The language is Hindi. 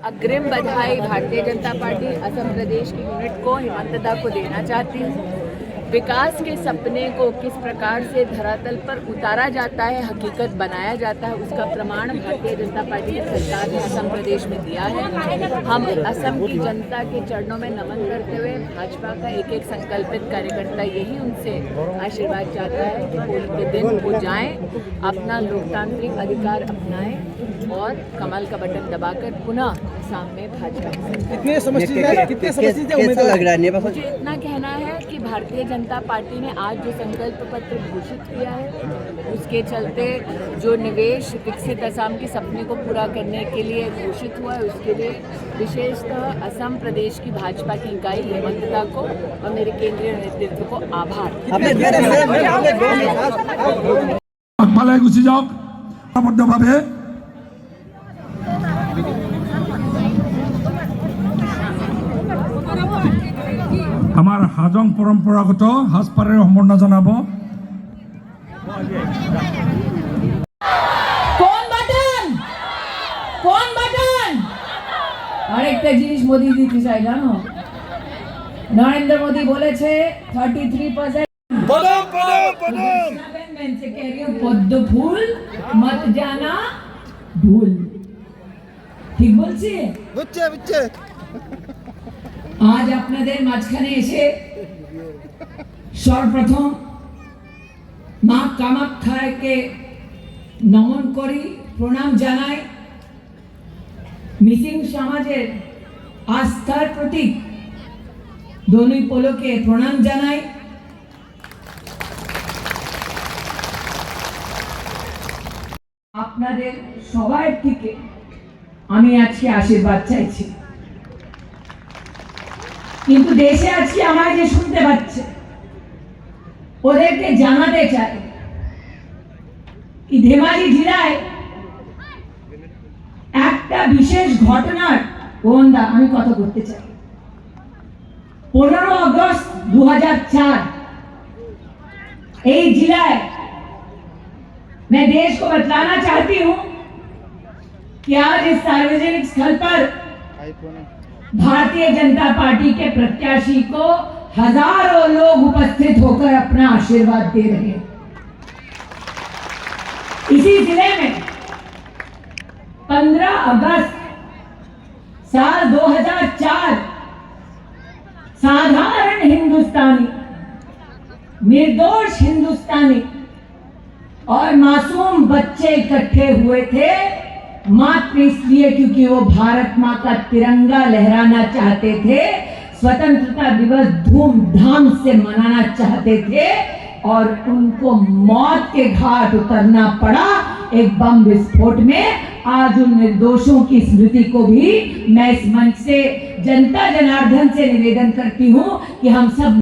अग्रिम बधाई भारतीय जनता पार्टी असम प्रदेश की यूनिट को हिमंतदा को देना चाहती हूँ। विकास के सपने को किस प्रकार से धरातल पर उतारा जाता है, हकीकत बनाया जाता है, उसका प्रमाण भारतीय जनता पार्टी की सरकार ने असम प्रदेश में दिया है। हम असम की जनता के चरणों में नमन करते हुए भाजपा का एक एक संकल्पित कार्यकर्ता यही उनसे आशीर्वाद चाहता है कि होली के दिन वो जाएं, अपना लोकतांत्रिक अधिकार अपनाएं और कमल का बटन दबाकर पुनः असम में भाजपा कितने समस्या लग रहा है? मुझे इतना कहना है कि भारतीय जनता पार्टी ने आज जो संकल्प पत्र घोषित किया है उसके चलते जो निवेश विकसित असम के सपने को पूरा करने के लिए घोषित हुआ है उसके लिए विशेषतः असम प्रदेश की भाजपा की इकाई हिमंतदा को और मेरे केंद्रीय नेतृत्व को आभार। আমাৰ হাজং পৰম্পৰাগত সাজপাৰেৰে সম্বৰ্ধনা জনাব। কোন বাটন আরেকটা জিনিস মোদি দিতে চাই জানো, নরেন্দ্র মোদি বলেছে 33% से कह रही हूँ पद्म फूल मत जाना भूल। ঠিক বলছি? আজ আপনাদের মাঝখানে এসে সর্বপ্রথম মা কামাখ্যাকে নমন করি, প্রণাম জানাই। মিসিং সমাজের আস্থার প্রতীক ধনুই পোলকে প্রণাম জানাই। আপনাদের সবার থেকে আমি আজকে আশীর্বাদ চাইছি, কিন্তু দেশে আজকে আমায় যে শুনতে পাচ্ছে ওদেরকে জানাতে চাই কি ধেমাজি জেলায় একটা বিশেষ ঘটনার গোয়েন্দা আমি কথা করতে চাই। 15 अगस्त 2004 এই जिलाয় मैं देश को बतलाना चाहती हूं कि आज इस सार्वजनिक स्थल पर भारतीय जनता पार्टी के प्रत्याशी को हजारों लोग उपस्थित होकर अपना आशीर्वाद दे रहे हैं। इसी जिले में 15 अगस्त साल 2004 साधारण हिंदुस्तानी, निर्दोष हिंदुस्तानी और मासूम बच्चे इकट्ठे हुए थे मात्र इसलिए क्योंकि वो भारत मां का तिरंगा लहराना चाहते थे, स्वतंत्रता दिवस धूमधाम से मनाना चाहते थे और उनको मौत के घाट उतरना पड़ा एक बम विस्फोट में। आज उन निर्दोषों की स्मृति को भी मैं इस मंच से जनता जनार्दन से निवेदन करती हूं कि हम सब